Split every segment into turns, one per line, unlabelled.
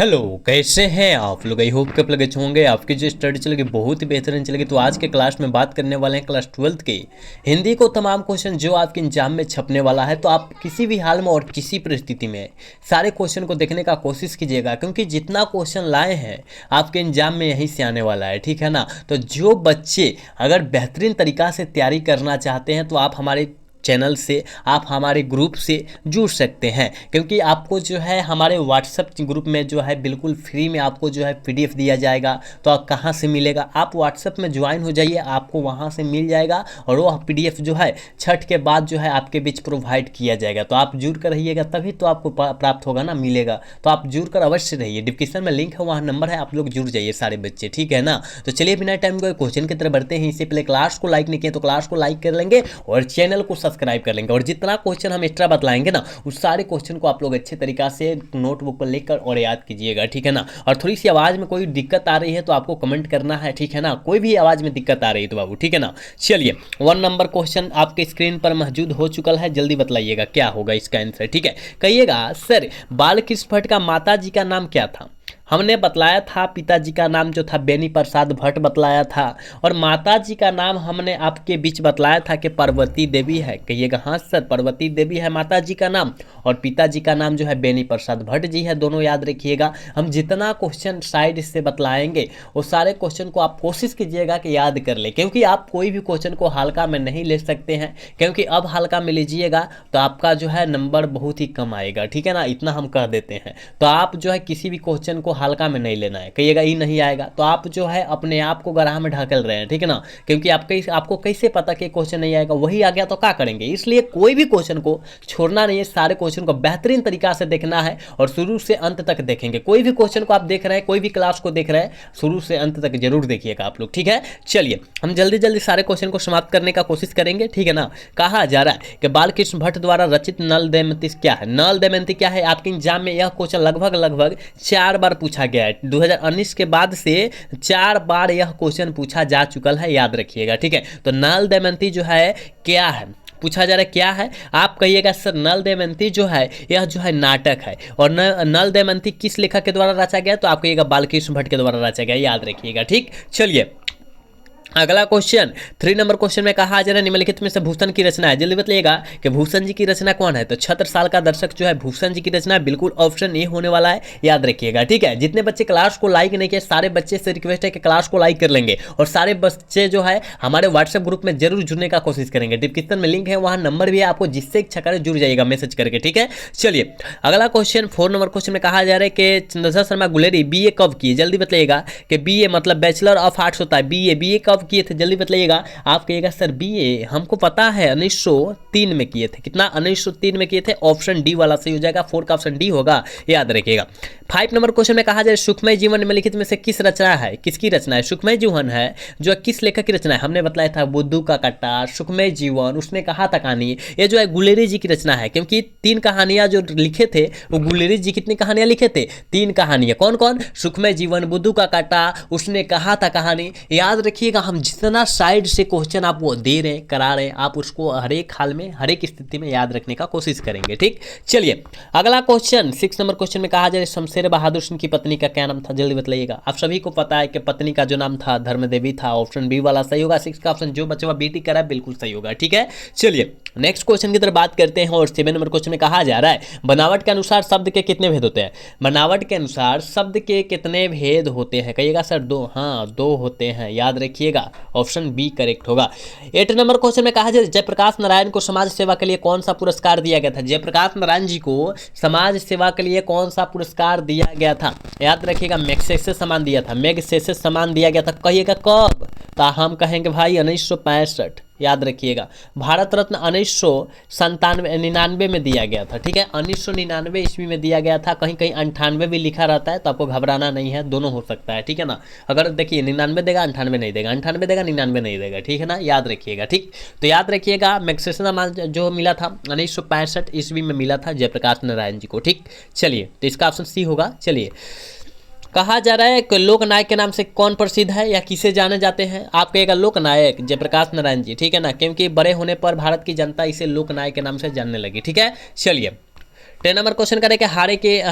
Hello, कैसे हैं आप लोग। आई होप कि आप लोग अच्छे होंगे। आपकी जो स्टडी चलेगी बहुत ही बेहतरीन चलेगी। तो आज के क्लास में बात करने वाले हैं क्लास 12th के हिंदी को तमाम क्वेश्चन जो आपके एग्जाम में छपने वाला है। तो आप किसी भी हाल में और किसी परिस्थिति में सारे क्वेश्चन को देखने का कोशिश कीजिएगा, क्योंकि जितना क्वेश्चन लाए हैं आपके एग्जाम में यहीं से आने वाला है, ठीक है ना। तो जो बच्चे अगर बेहतरीन तरीका से तैयारी करना चाहते हैं तो आप हमारे चैनल से, आप हमारे ग्रुप से जुड़ सकते हैं, क्योंकि आपको जो है हमारे व्हाट्सएप ग्रुप में जो है बिल्कुल फ्री में आपको जो है पीडीएफ दिया जाएगा। तो आप कहाँ से मिलेगा, आप व्हाट्सएप में ज्वाइन हो जाइए, आपको वहाँ से मिल जाएगा। और वो पीडीएफ जो है छठ के बाद जो है आपके बीच प्रोवाइड किया जाएगा। तो आप जुड़ कर रहिएगा, तभी तो आपको प्राप्त होगा ना, मिलेगा। तो आप जुड़ कर अवश्य रहिए। डिस्क्रिप्शन में लिंक है, वहाँ नंबर है, आप लोग जुड़ जाइए सारे बच्चे, ठीक है ना। तो चलिए बिना टाइम को क्वेश्चन की तरफ बढ़ते हैं। इससे पहले क्लास को लाइक नहीं किया तो क्लास को लाइक कर लेंगे और चैनल को सब्सक्राइब कर लेंगे। और जितना क्वेश्चन हम एक्स्ट्रा बतलाएंगे ना, उस सारे क्वेश्चन को आप लोग अच्छे तरीका से नोटबुक पर लिखकर और याद कीजिएगा, ठीक है ना। और थोड़ी सी आवाज़ में कोई दिक्कत आ रही है तो आपको कमेंट करना है, ठीक है ना। कोई भी आवाज़ में दिक्कत आ रही है तो बाबू, ठीक है ना। चलिए 1 नंबर क्वेश्चन आपके स्क्रीन पर मौजूद हो चुका है, जल्दी बतलाइएगा क्या होगा इसका आंसर, ठीक है। कहिएगा सर बालकृष्ण भट्ट का माता जी का नाम क्या था। हमने बतलाया था पिताजी का नाम जो था बेनी प्रसाद भट्ट बतलाया था, और माता जी का नाम हमने आपके बीच बतलाया था कि पार्वती देवी है। कहिएगा हाँ सर, पार्वती देवी है माता जी का नाम, और पिताजी का नाम जो है बेनी प्रसाद भट्ट जी है। दोनों याद रखिएगा। हम जितना क्वेश्चन साइड से बतलाएंगे वो सारे क्वेश्चन को आप कोशिश कीजिएगा कि याद कर ले, क्योंकि आप कोई भी क्वेश्चन को हल्का में नहीं ले सकते हैं, क्योंकि अब हल्का में लीजिएगा तो आपका जो है नंबर बहुत ही कम आएगा, ठीक है ना। इतना हम कह देते हैं। तो आप जो है किसी भी क्वेश्चन को हल्का में नहीं लेना है। कहिएगा ये नहीं आएगा तो आप जो है अपने आप को गराह में ढकेल रहे हैं, ठीक है ना। क्योंकि आपको कैसे पता कि क्वेश्चन नहीं आएगा, वही आ गया तो क्या करेंगे। इसलिए कोई भी क्वेश्चन को छोड़ना नहीं है, सारे क्वेश्चन को बेहतरीन तरीका से देखना है और शुरू से अंत तक देखेंगे। कोई भी क्वेश्चन को आप देख रहे हैं, कोई भी क्लास को देख रहे हैं, शुरू से अंत तक जरूर देखिएगा आप लोग, ठीक है। चलिए हम जल्दी जल्दी सारे क्वेश्चन को समाप्त करने का कोशिश करेंगे, ठीक है ना। कहा जा रहा है कि बालकृष्ण भट्ट द्वारा रचित नल दमयंती क्या है। नल दमयंती क्या है, आपके एग्जाम में यह क्वेश्चन लगभग 4 बार पूछा गया है। 2019 के बाद से 4 बार यह क्वेश्चन पूछा जा चुका है, याद रखिएगा, ठीक है। तो नल दमयंती जो है क्या है, पूछा जा रहा है क्या है। आप कहिएगा सर नल दमयंती जो है यह जो है नाटक है, और नल दमयंती किस लेखक के द्वारा रचा गया, तो आप कहिएगा बालकृष्ण भट्ट के द्वारा रचा गया, याद रखिएगा, ठीक। चलिए अगला क्वेश्चन 3 नंबर क्वेश्चन में कहा जा रहा है निम्नलिखित में से भूषण की रचना है। जल्दी बताइएगा कि भूषण जी की रचना कौन है। तो छत्रसाल का दर्शक जो है भूषण जी की रचना है। बिल्कुल ऑप्शन ए होने वाला है, याद रखिएगा, ठीक है। जितने बच्चे क्लास को लाइक नहीं किए, सारे बच्चे से रिक्वेस्ट है कि क्लास को लाइक कर लेंगे, और सारे बच्चे जो है हमारे व्हाट्सएप ग्रुप में जरूर जुड़ने का कोशिश करेंगे। डिस्क्रिप्शन में लिंक है, वहाँ नंबर भी है, आपको जिससे इच्छा करे जुड़ जाइएगा मैसेज करके, ठीक है। चलिए अगला क्वेश्चन 4 नंबर क्वेश्चन में कहा जा रहा है कि चंद्रशेखर शर्मा गुलेरी बीए कब किए। जल्दी बताइएगा कि बीए मतलब बैचलर ऑफ आर्ट्स होता है। बीए कब किए थे, जल्दी बताइए। आप कहिएगा सर बीए हमको पता है 1903 में किए थे। कितना, 1903 में किए थे। ऑप्शन डी वाला सही हो जाएगा, 4 का ऑप्शन डी होगा, याद रखिएगा। 5 नंबर क्वेश्चन में कहा जाए सुखमय जीवन निम्नलिखित में से किस रचना है, किसकी रचना है। सुखमय जीवन है जो किस लेखक की रचना है, हमने बताया था बुद्धू का कट्टा, सुखमय जीवन, उसने कहा था कहानी, ये जो है गुलेरी जी की रचना है। क्योंकि 3 कहानियां जो लिखे थे वो गुलेरी जी कितनी कहानियां लिखे थे, 3 कहानियां। कौन कौन, सुखमय जीवन, बुद्धू का कट्टा, उसने कहा था कहानी, याद रखिएगा। हम जितना साइड से क्वेश्चन आप वो दे रहे करा रहे, आप उसको हर एक हाल में हर एक स्थिति में याद रखने का कोशिश करेंगे, ठीक। चलिए अगला क्वेश्चन 6 नंबर क्वेश्चन में कहा जाए शमशेर बहादुर सिंह की पत्नी का क्या नाम था। जल्दी बताइएगा। आप सभी को पता है कि पत्नी का जो नाम था धर्मदेवी था। ऑप्शन बी वाला सही होगा। 6 का ऑप्शन जो बच्चा बीटी करा बिल्कुल सही होगा, ठीक है। चलिए नेक्स्ट क्वेश्चन की तरफ बात करते हैं, और 7 नंबर क्वेश्चन में कहा जा रहा है बनावट के अनुसार शब्द के कितने भेद होते हैं। बनावट के अनुसार शब्द के कितने भेद होते हैं, कहिएगा सर 2। हाँ 2 होते हैं, याद रखिएगा, ऑप्शन बी करेक्ट होगा। 8 नंबर क्वेश्चन में कहा जाए जयप्रकाश नारायण को समाज सेवा के लिए कौन सा पुरस्कार दिया गया था। जयप्रकाश नारायण जी को समाज सेवा के लिए कौन सा पुरस्कार दिया गया था, याद रखिएगा। मैग्सेसे सम्मान दिया था, मैग्सेसे सम्मान दिया गया था। कहिएगा कब, तो हम कहेंगे भाई 1965, याद रखिएगा। भारत रत्न 1999 में दिया गया था, ठीक है। 1999 ईस्वी में दिया गया था। कहीं कहीं 98 भी लिखा रहता है, तो आपको घबराना नहीं है, दोनों हो सकता है, ठीक है ना। अगर देखिए 99 देगा 98 नहीं देगा, 98 देगा 99 नहीं देगा, ठीक है ना, याद रखिएगा, ठीक। तो याद रखिएगा मैग्सेसे सम्मान जो मिला था 1965 ईस्वी में मिला था जयप्रकाश नारायण जी को, ठीक। चलिए तो इसका ऑप्शन सी होगा। चलिए कहा जा रहा है कि लोकनायक के नाम से कौन प्रसिद्ध है या किसे जाने जाते हैं। आप कहेगा लोकनायक जयप्रकाश नारायण जी, ठीक है ना, क्योंकि बड़े होने पर भारत की जनता इसे लोकनायक के नाम से जानने लगी, ठीक है। चलिए 10 नंबर क्वेश्चन करें कि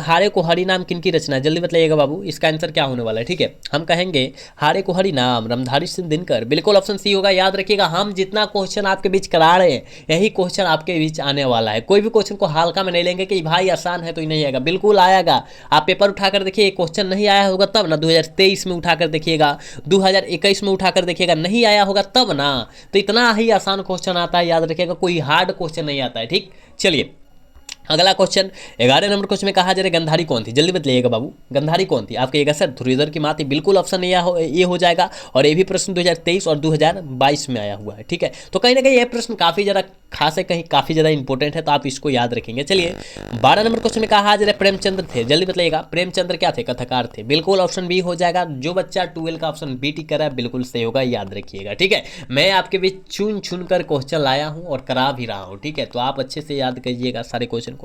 हारे को हरि नाम किनकी रचना है, जल्दी बताइएगा बाबू, इसका आंसर क्या होने वाला है। ठीक है, हम कहेंगे हारे को हरि नाम रामधारी सिंह दिनकर, बिल्कुल ऑप्शन सी होगा। याद रखिएगा, हम जितना क्वेश्चन आपके बीच करा रहे हैं यही क्वेश्चन आपके बीच आने वाला है। कोई भी क्वेश्चन को हल्का में नहीं लेंगे कि भाई आसान है तो ही नहीं आएगा, बिल्कुल आएगा। आप पेपर उठाकर देखिए, क्वेश्चन नहीं आया होगा तब ना, 2023 में उठाकर देखिएगा, 2021 में उठाकर देखिएगा, नहीं आया होगा तब ना। तो इतना ही आसान क्वेश्चन आता है, याद रखिएगा, कोई हार्ड क्वेश्चन नहीं आता है। ठीक, चलिए अगला क्वेश्चन 11 नंबर क्वेश्चन में कहा जा रहा है गंधारी कौन थी, जल्दी बताइएगा बाबू, गंधारी कौन थी। आपके एक सर धुरंधर की माँ थी, बिल्कुल ऑप्शन ये हो जाएगा। और ये भी प्रश्न 2023 और 2022 में आया हुआ है। ठीक है, तो कहीं ना कहीं ये प्रश्न काफ़ी ज़्यादा खास है, कहीं काफ़ी ज़्यादा इंपॉर्टेंट है, तो आप इसको याद रखेंगे। चलिए 12 नंबर क्वेश्चन में कहा जा रहा है प्रेमचंद्र थे, जल्दी बताइएगा, प्रेमचंद्र क्या थे, कथाकार थे, बिल्कुल ऑप्शन बी हो जाएगा। जो बच्चा 12 का ऑप्शन बी टिक कर रहा है बिल्कुल सही होगा, याद रखिएगा। ठीक है, मैं आपके बीच चुन चुन कर क्वेश्चन लाया हूँ और करा भी रहा हूँ। ठीक है, तो आप अच्छे से याद कीजिएगा सारे क्वेश्चन को।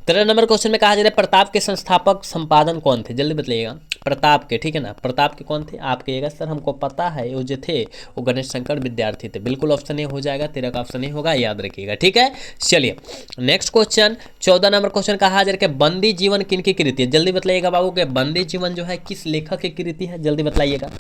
13 नंबर क्वेश्चन में कहा जा रहा है प्रताप के संस्थापक संपादन कौन थे, जल्दी बताइएगा, प्रताप के, ठीक है ना, प्रताप के कौन थे। आप कहिएगा सर हमको पता है, वो जो थे वो गणेश शंकर विद्यार्थी थे, बिल्कुल ऑप्शन ए हो जाएगा, 13 का ऑप्शन ए होगा, याद रखिएगा। ठीक है, चलिए नेक्स्ट क्वेश्चन 14 नंबर क्वेश्चन कहा जा रहा है बंदी जीवन किनकी कृति है, जल्दी बताइएगा बाबू के बंदी जीवन जो है किस लेखक की कृति है, जल्दी बताइएगा।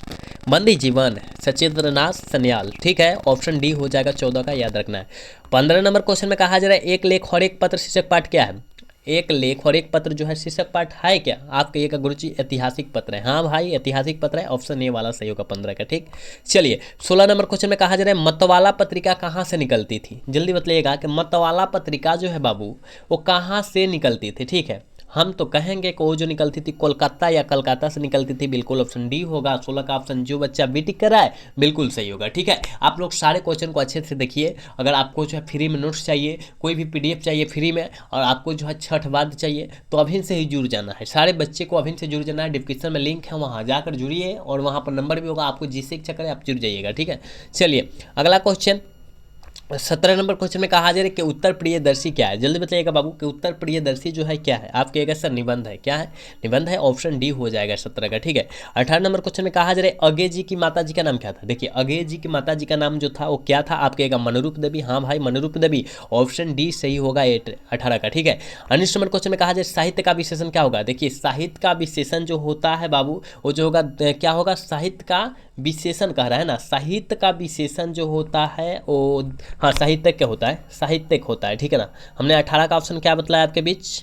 बंदी जीवन सचिंद्रनाथ सन्याल, ठीक है, ऑप्शन डी हो जाएगा 14 का, याद रखना है। 15 नंबर क्वेश्चन में कहा जा रहा है एक लेख और एक पत्र शीर्षक पाठ क्या है, एक लेख और एक पत्र जो है शीर्षक पाठ है क्या। आप कहिएगा गुरुजी ऐतिहासिक पत्र है, हाँ भाई ऐतिहासिक पत्र है, ऑप्शन ए वाला सही होगा 15 का। ठीक, चलिए 16 नंबर क्वेश्चन में कहा जा रहा है मतवाला पत्रिका कहाँ से निकलती थी, जल्दी बताइएगा कि मतवाला पत्रिका जो है बाबू वो कहाँ से निकलती थी। ठीक है, हम तो कहेंगे कि वो जो निकलती थी कोलकाता या कलकत्ता से निकलती थी, बिल्कुल ऑप्शन डी होगा। 16 का ऑप्शन जो बच्चा बी टिक कर रहा है बिल्कुल सही होगा। ठीक है, आप लोग सारे क्वेश्चन को अच्छे से देखिए। अगर आपको जो है फ्री में नोट्स चाहिए, कोई भी पीडीएफ चाहिए फ्री में, और आपको जो है छठ वाद्य चाहिए, तो अभी से ही जुड़ जाना है, सारे बच्चे को अभी से जुड़ जाना है। डिस्क्रिप्शन में लिंक है, वहाँ जाकर जुड़िए, और वहाँ पर नंबर भी होगा, आपको जिससे इच्छा करे आप जुड़ जाइएगा। ठीक है, चलिए अगला क्वेश्चन 17 नंबर क्वेश्चन में कहा जा रहा है कि उत्तर प्रियदर्शी क्या है, जल्दी बताइएगा बाबू कि उत्तर प्रियदर्शी जो है क्या है। आप कहिएगा सर निबंध है, क्या है, निबंध है, ऑप्शन डी हो जाएगा 17 का। ठीक है, 18 नंबर क्वेश्चन में कहा जा रहा है अगे जी की माता जी का नाम क्या था। देखिए अगे जी की माता जी का नाम जो था वो क्या था, आप कहिएगा मनरूप देवी, हाँ भाई मनरूप देवी, ऑप्शन डी सही होगा 18 का। ठीक है, 19 नंबर क्वेश्चन में कहा जाए साहित्य का विशेषण क्या होगा। देखिए साहित्य का विशेषण जो होता है बाबू वो जो होगा क्या होगा, साहित्य का विशेषण कह रहा है ना, साहित्य का विशेषण जो होता है वो हाँ साहित्यिक क्या होता है, साहित्यिक होता है। ठीक है ना, हमने 18 का ऑप्शन क्या बतलाया आपके बीच,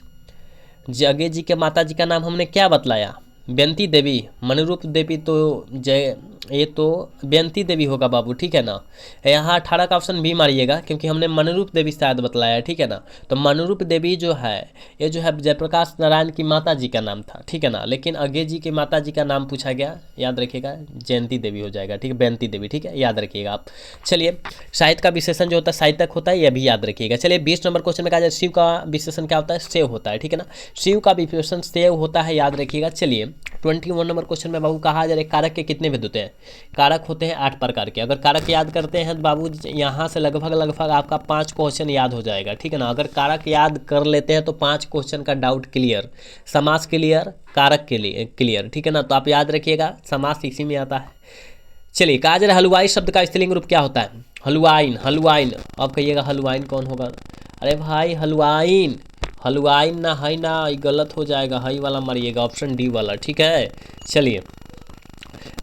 जगे जी के माता जी का नाम हमने क्या बतलाया, बेंती देवी, मनरूप देवी तो जय, ये तो बेंती देवी होगा बाबू। ठीक है ना, यहाँ 18 का ऑप्शन भी मारिएगा क्योंकि हमने मनरूप देवी शायद बतलाया। ठीक है ना, तो मनरूप देवी जो है ये जो है जयप्रकाश नारायण की माता जी का नाम था। ठीक है ना, लेकिन अगे जी की माता जी का नाम पूछा गया, याद रखिएगा जयंती देवी हो जाएगा। ठीक है, बेंती देवी, ठीक है, याद रखिएगा आप। चलिए साहित्य का विशेषण जो होता है साहित्यक होता है, यह भी याद रखिएगा। चलिए 20 नंबर क्वेश्चन में कहा जाए शिव का विशेषण क्या होता है, सेव होता है। ठीक है ना, शिव का विशेषण सेव होता है, याद रखिएगा। चलिए 21 नंबर क्वेश्चन में बाबू कहा जा रहा है कारक के कितने भेद होते हैं, कारक होते हैं 8 प्रकार के। अगर कारक याद करते हैं तो बाबू यहाँ से लगभग आपका 5 क्वेश्चन याद हो जाएगा। ठीक है ना, अगर कारक याद कर लेते हैं तो 5 क्वेश्चन का डाउट क्लियर, समास क्लियर, कारक के लिए क्लियर। ठीक है ना, तो आप याद रखिएगा समास इसी में आता है। चलिए कहा जा रहा है हलवाई शब्द का स्त्रीलिंग रूप क्या होता है, हलवाइन, हलवाइन, अब कहिएगा हलवाइन कौन होगा, अरे भाई हलवाइन, हलवाइन ना है ना, ये गलत हो जाएगा, हई वाला मारिएगा, ऑप्शन डी वाला। ठीक है, चलिए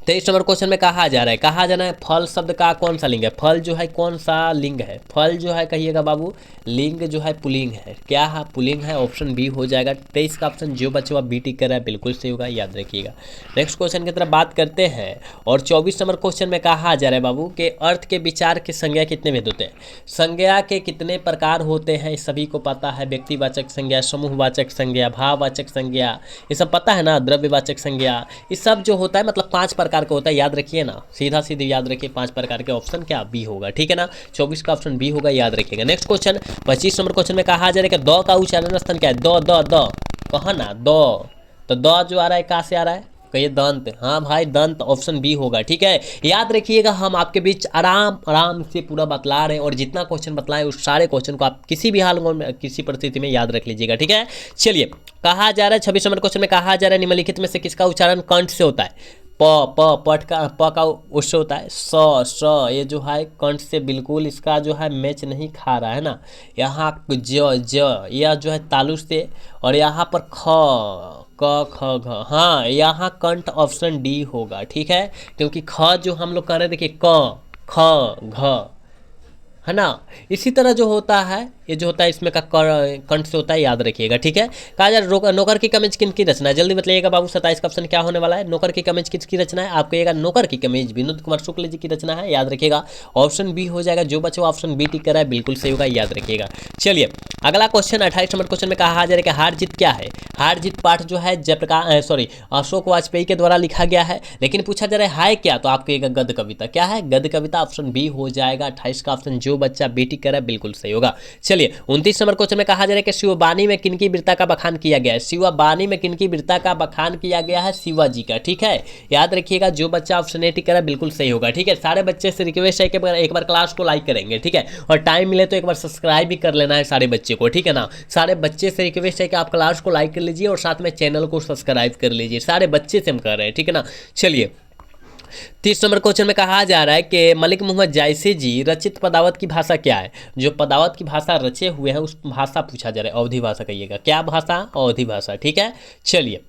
23 नंबर क्वेश्चन में कहा जा रहा है फल शब्द का कौन सा लिंग है, फल जो है कौन सा लिंग है, फल जो है कहिएगा बाबू लिंग जो है पुलिंग है, क्या है पुलिंग है, ऑप्शन बी हो जाएगा। 23 का ऑप्शन जो बच्चा बी टिक कर रहा है बिल्कुल सही होगा, याद रखिएगा। नेक्स्ट क्वेश्चन की तरफ बात करते हैं, और 24 नंबर क्वेश्चन में कहा जा रहा है बाबू के अर्थ के विचार के संज्ञा कितने भेद होते हैं, संज्ञा के कितने प्रकार होते हैं सभी को पता है, व्यक्तिवाचक संज्ञा, समूहवाचक संज्ञा, भाववाचक संज्ञा, ये सब पता है ना, द्रव्यवाचक संज्ञा, ये सब जो होता है मतलब 5 प्रकार का होता है, याद रखिए ना, सीधा सीधे याद रखिए 5 प्रकार के, ऑप्शन क्या बी होगा। ठीक है ना, 24 का ऑप्शन बी होगा, याद रखिएगा। नेक्स्ट क्वेश्चन 25 नंबर क्वेश्चन में कहा जा रहा है कि द का उच्चारण स्थान क्या है, द कहा ना द, तो द जो आ रहा है कहाँ से आ रहा है, कहिए दंत, हाँ भाई दंत, ऑप्शन बी होगा। ठीक है, याद रखिएगा हम आपके बीच आराम से पूरा बतला रहे हैं, और जितना क्वेश्चन बतलाएं उस सारे क्वेश्चन को आप किसी भी हाल में किसी परिस्थिति में याद रख लीजिएगा। ठीक है, चलिए कहा जा रहा है 26 नंबर क्वेश्चन में कहा जा रहा है निम्नलिखित में से किसका उच्चारण कंठ से होता है, प पट का प का उससे होता है स ये जो है कंठ से बिल्कुल इसका जो है मैच नहीं खा रहा है ना। यहाँ यह जो है तालु से, और यहाँ पर ख क ख घ, हाँ यहाँ कंठ ऑप्शन डी होगा, ठीक है, क्योंकि ख जो हम लोग कर रहे हैं देखिए क ख घ है ना। इसी तरह जो होता है ये जो होता है इसमें का कंठ से होता है, याद रखिएगा, ठीक है। कहा जा रहा नौकर की कमीज किन की रचना है, जल्दी बताइएगा बाबू। 27 का ऑप्शन क्या होने वाला है, नौकर की कमीज किसकी रचना है, आपको कहिएगा नौकर की कमीज विनोद कुमार शुक्ल जी की रचना है, याद रखिएगा। ऑप्शन बी हो जाएगा, जो बच्चों ऑप्शन बी टिक कर रहा है बिल्कुल सही होगा, याद रखिएगा। चलिए अगला क्वेश्चन 28 नंबर क्वेश्चन में कहा जा रहा है कि हार जीत क्या है। हार जीत पाठ जो है जयप्रकाश अशोक वाजपेयी के द्वारा लिखा गया है, लेकिन पूछा जा रहा है क्या, तो आपको एक गद्य कविता। क्या है, गद्य कविता, ऑप्शन बी हो जाएगा। 28 का ऑप्शन जो बच्चा बेटी करा बिल्कुल सही होगा। चलिए 29 नंबर क्वेश्चन में कहा जा रहा है कि शिववाणी में किनकी वीरता का बखान किया गया है। शिववाणी में किनकी वीरता का बखान किया गया है, शिवाजी का, ठीक है, याद रखिएगा। जो बच्चा ऑप्शन ए टिक करा बिल्कुल सही होगा, ठीक है। सारे बच्चे से रिक्वेस्ट है कि एक बार क्लास को लाइक करेंगे, ठीक है, और टाइम मिले तो एक बार सब्सक्राइब भी कर लेना है सारे बच्चे को, ठीक है ना। सारे बच्चे से रिक्वेस्ट है कि आप क्लास को लाइक कर लीजिए और साथ में चैनल को सब्सक्राइब कर लीजिए, सारे बच्चे से हम कर रहे हैं, ठीक है ना। चलिए 30 नंबर क्वेश्चन में कहा जा रहा है कि मलिक मोहम्मद जायसी जी रचित पदावत की भाषा क्या है। जो पदावत की भाषा रचे हुए हैं उस भाषा पूछा जा रहा है, अवधी भाषा कहिएगा, क्या भाषा, अवधी भाषा, ठीक है। चलिए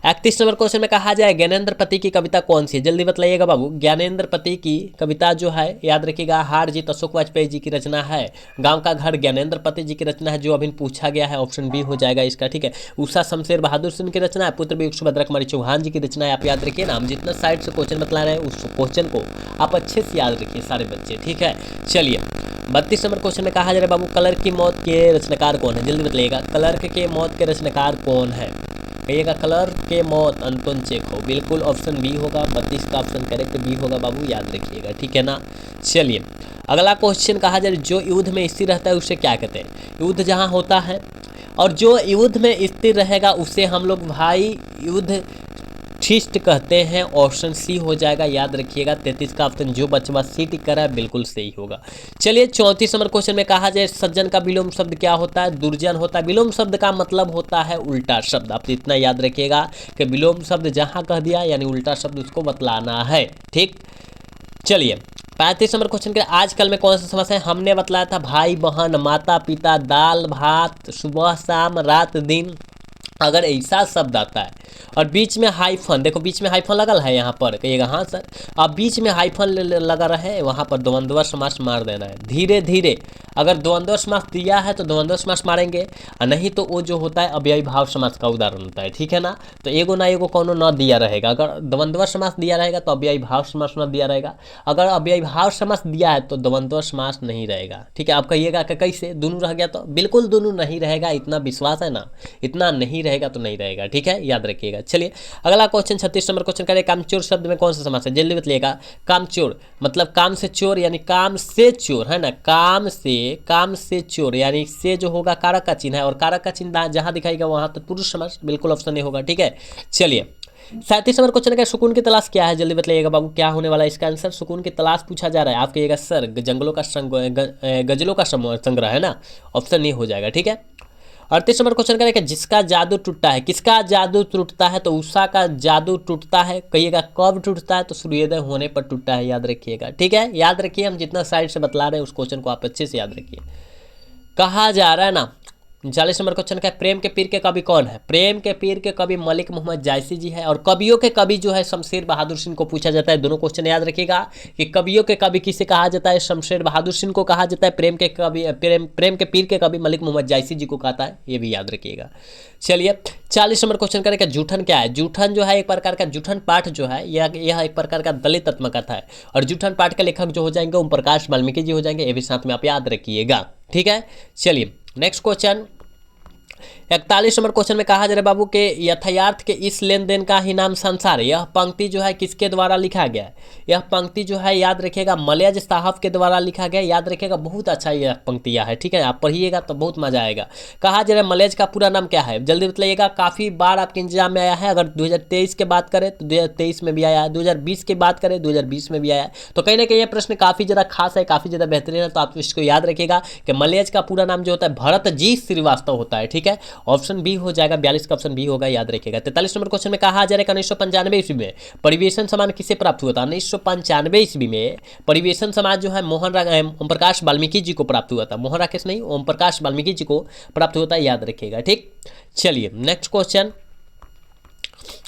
31 नंबर क्वेश्चन में कहा जाए ज्ञानेंद्र पति की कविता कौन सी है, जल्दी बताइएगा बाबू। ज्ञानेंद्र पति की कविता जो है याद रखिएगा, हार जीत अशोक वाजपेयी जी की रचना है। गांव का घर ज्ञानेंद्र पति जी की रचना है, जो अभी पूछा गया है, ऑप्शन बी हो जाएगा इसका, ठीक है। उषा शमशेर बहादुर सिंह की रचना है। पुत्र वियोग सुभद्रा कुमारी चौहान जी की रचना है। आप याद रखिए ना, हम जितना साइड से क्वेश्चन बतला रहे हैं उस क्वेश्चन को आप अच्छे से याद रखिए सारे बच्चे, ठीक है। चलिए 32 नंबर क्वेश्चन में कहा जा रहा है बाबू कलर की मौत के रचनाकार कौन है, जल्दी बताइएगा। कलर के मौत के रचनाकार कौन है, कहिएगा कलर के मौत अंतोन चेखोव, बिल्कुल ऑप्शन बी होगा। 32 का ऑप्शन करेक्ट बी होगा बाबू, याद रखिएगा, ठीक है ना। चलिए अगला क्वेश्चन कहा जाए जो युद्ध में स्थिर रहता है उसे क्या कहते हैं। युद्ध जहाँ होता है और जो युद्ध में स्थिर रहेगा उसे हम लोग भाई युद्ध शिष्ट कहते हैं, ऑप्शन सी हो जाएगा, याद रखिएगा। 33 का ऑप्शन जो बचवा सी टिक करा है बिल्कुल सही होगा। चलिए 34 नंबर क्वेश्चन में कहा जाए सज्जन का विलोम शब्द क्या होता है, दुर्जन होता है। विलोम शब्द का मतलब होता है उल्टा शब्द, आप इतना याद रखिएगा कि विलोम शब्द जहां कह दिया यानी उल्टा शब्द उसको बतलाना है, ठीक। चलिए 35 नंबर क्वेश्चन के आजकल में कौन सा समस्या है, हमने बतलाया था भाई बहन, माता पिता, दाल भात, सुबह शाम, रात दिन। अगर ऐसा शब्द आता है और बीच में हाइफन, देखो बीच में हाइफन लगा है यहाँ पर, कहिएगा हाँ सर। अब बीच में हाइफन लगा रहे वहाँ पर द्वंद्व समास मार देना है धीरे धीरे। अगर द्वंद्व समास दिया है तो द्वंद्व समास मारेंगे, और नहीं तो वो जो होता है अव्ययी भाव समास का उदाहरण होता है, ठीक है ना। तो एगो ना एगो कोनो न दिया रहेगा। अगर द्वंद्व समास दिया रहेगा तो अव्ययी भाव समास न दिया रहेगा, अगर अव्ययी भाव समास दिया है तो द्वंद्व समास नहीं रहेगा, ठीक है। आप कहिएगा कि कैसे दोनों रह गया, तो बिल्कुल दोनों नहीं रहेगा, इतना विश्वास है ना, इतना नहीं रहेगा तो नहीं रहेगा, ठीक है, याद रखिएगा। चलिए अगला क्वेश्चन 36 नंबर क्वेश्चन करें कामचोर शब्द में कौन सा समास है, जल्दी बताइएगा। कामचोर मतलब काम से चोर, यानी काम से चोर है ना, काम से चोर, यानी से जो होगा कारक का चिन्ह है, और कारक का चिन्ह जहां दिखाएगा वहां तो पुरुष समास, बिल्कुल ऑप्शन ए होगा, ठीक है। चलिए 37 नंबर क्वेश्चन का सुकून की तलाश क्या है, जल्दी बताइएगा बाबू, क्या होने वाला है इसका आंसर। सुकून की तलाश पूछा जा रहा है, आप कहिएगा सर जंगलों का गजलों का संग्रह है ना, ऑप्शन ए हो जाएगा, ठीक है। 38 नंबर क्वेश्चन करें कि जिसका जादू टूटता है, किसका जादू टूटता है, तो उषा का जादू टूटता है, कहिएगा कब टूटता है, तो सूर्योदय होने पर टूटता है, याद रखिएगा, ठीक है। याद रखिए हम जितना साइड से बतला रहे हैं उस क्वेश्चन को आप अच्छे से याद रखिए। कहा जा रहा है ना 39 नंबर क्वेश्चन का प्रेम के पीर के कवि कौन है। प्रेम के पीर के कवि मलिक मोहम्मद जायसी जी है, और कवियों के कवि जो है शमशेर बहादुर सिंह को पूछा जाता है। दोनों क्वेश्चन याद रखिएगा कि कवियों के कवि किसे कहा जाता है, शमशेर बहादुर सिंह को कहा जाता है। प्रेम के कवि प्रेम के पीर के कवि मलिक मोहम्मद जायसी जी को कहता है, ये भी याद रखिएगा। चलिए 40 नंबर क्वेश्चन करें कि जूठन क्या है। जूठन जो है एक प्रकार का, जूठन पाठ जो है यह एक प्रकार का दलित आत्मकथा है, और जूठन पाठ के लेखक जो हो जाएंगे ओम प्रकाश वाल्मीकि जी हो जाएंगे, ये भी साथ में आप याद रखिएगा, ठीक है। चलिए नेक्स्ट क्वेश्चन 41 नंबर क्वेश्चन में कहा जा रहा है बाबू के यथार्थ के इस लेन देन का ही नाम संसार है। यह पंक्ति जो है किसके द्वारा लिखा गया है, यह पंक्ति जो है याद रखिएगा मलयज साहब के द्वारा लिखा गया, याद रखिएगा, बहुत अच्छा यह पंक्तियाँ है, ठीक है, आप पढ़िएगा तो बहुत मजा आएगा। कहा जा रहा है मलयज का पूरा नाम क्या है, जल्दी बताइएगा। काफ़ी बार आपके इंतजाम में आया है, अगर 2023 की बात करें तो 2023 में भी आया है, 2020 की बात करें 2020 में भी आया है, तो कहीं ना कहीं यह प्रश्न काफ़ी ज़्यादा खास है, काफ़ी ज़्यादा बेहतरीन है, तो आप इसको याद रखिएगा कि मलयज का पूरा नाम जो होता है भरत जी श्रीवास्तव होता है, ठीक है। ऑप्शन बी हो जाएगा, 42 का ऑप्शन बी होगा, याद रखिएगा। 43 नंबर क्वेश्चन में कहा जा रहा है 1995 ईस्वी में परिवेशन सम्मान किसे प्राप्त हुआ था? 1995 ईस्वी में परिवेशन सम्मान जो है ओम प्रकाश वाल्मीकि जी को प्राप्त हुआ था। मोहन राकेश नहीं, ओम प्रकाश वाल्मीकि जी को प्राप्त हुआ था, याद रखिएगा। ठीक, चलिए नेक्स्ट क्वेश्चन,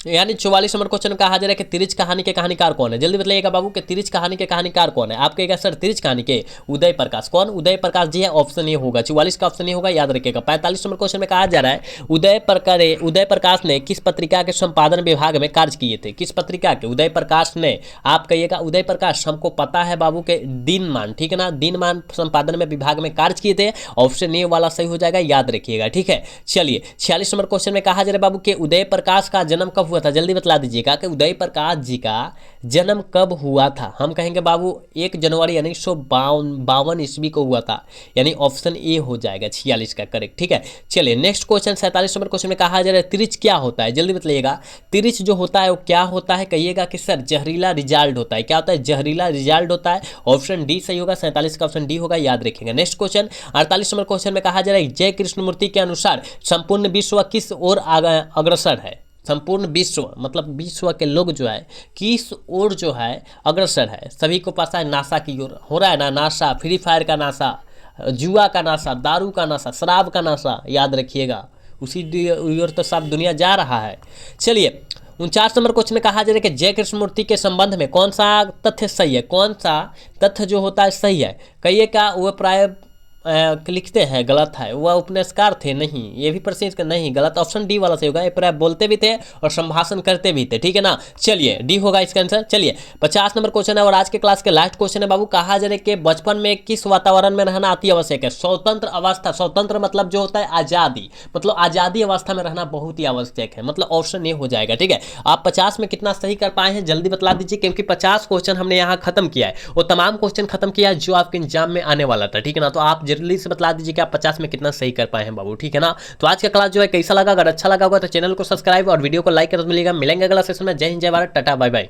यानी 44 नंबर क्वेश्चन में कहा जा रहा है कि तिरिच कहानी के कहानीकार कौन है? जल्दी बताइएगा बाबू कि तिरिच कहानी के कहानीकार कौन है? आप कहेगा सर तिरिच कहानी के उदय प्रकाश। कौन? उदय प्रकाश जी है, ऑप्शन ये होगा। 44 का ऑप्शन ये होगा, याद रखिएगा। 45 नंबर क्वेश्चन में कहा जा रहा है उदय प्रकाश ने किस पत्रिका के संपादन विभाग में कार्य किए थे? किस पत्रिका के? उदय प्रकाश ने, आप कहिएगा उदय प्रकाश, हमको पता है बाबू के दिनमान, ठीक है ना, दिनमान संपादन में विभाग में कार्य किए थे, ऑप्शन ए वाला सही हो जाएगा, याद रखिएगा। ठीक है, चलिए 46 नंबर क्वेश्चन में कहा जा रहा है बाबू के उदय प्रकाश का जन्म कब हुआ था? जल्दी बतला दीजिएगा कि उदय प्रकाश जी का जन्म कब हुआ था? हम कहेंगे बाबू 1 जनवरी 1952 ईस्वी को हुआ था, यानी ऑप्शन ए हो जाएगा 46 का करेक्ट। ठीक है, चलिए नेक्स्ट क्वेश्चन 47 नंबर क्वेश्चन में कहा जा रहा है तिरिच क्या होता है? जल्दी बताइएगा, तिरिच जो होता है वो क्या होता है? कहिएगा कि सर जहरीला रिजल्ट होता है। क्या होता है? जहरीला रिजल्ट होता है, ऑप्शन डी सही होगा। 47 का ऑप्शन डी होगा, याद रखिएगा। नेक्स्ट क्वेश्चन 48 नंबर क्वेश्चन में कहा जा रहा है जय कृष्णमूर्ति के अनुसार संपूर्ण विश्व किस ओर अग्रसर है? संपूर्ण विश्व मतलब विश्व के लोग जो है किस ओर जो है अग्रसर है? सभी को पता है नासा की ओर हो रहा है ना, नासा, फ्री फायर का नासा, जुआ का नासा, दारू का नासा, शराब का नासा, याद रखिएगा, उसी ओर तो सब दुनिया जा रहा है। चलिए 49 नंबर क्वेश्चन में कहा जा रहा है कि जय कृष्णमूर्ति के संबंध में कौन सा तथ्य सही है? कौन सा तथ्य जो होता है सही है? कहिए का वो प्राय लिखते हैं गलत है, वह उपन्यासकार थे? नहीं, ये भी प्रश्न नहीं, गलत, ऑप्शन डी वाला सही होगा। ये प्राय बोलते भी थे और संभाषण करते भी थे, ठीक है ना। चलिए डी होगा इसका आंसर। चलिए 50 नंबर क्वेश्चन है और आज के क्लास के लास्ट क्वेश्चन है बाबू, कहा जा रहा है कि बचपन में किस वातावरण में रहना अति आवश्यक है? स्वतंत्र अवस्था, स्वतंत्र मतलब जो होता है आज़ादी, मतलब आज़ादी अवस्था में रहना बहुत ही आवश्यक है, मतलब ऑप्शन ए हो जाएगा। ठीक है, आप 50 में कितना सही कर पाए हैं जल्दी बतला दीजिए, क्योंकि 50 क्वेश्चन हमने यहाँ खत्म किया है, वो तमाम क्वेश्चन खत्म किया है जो आपके एग्जाम में आने वाला था, ठीक है ना। तो आप जल्दी से बतला दीजिए कि आप 50 में कितना सही कर पाए हैं बाबू, ठीक है ना। तो आज का क्लास जो है कैसा लगा? अगर अच्छा लगा होगा तो चैनल को सब्सक्राइब और वीडियो को लाइक कर मिलेगा। मिलेंगे अगला सेशन में। जय हिंद, जय भारत, टाटा, बाय बाय।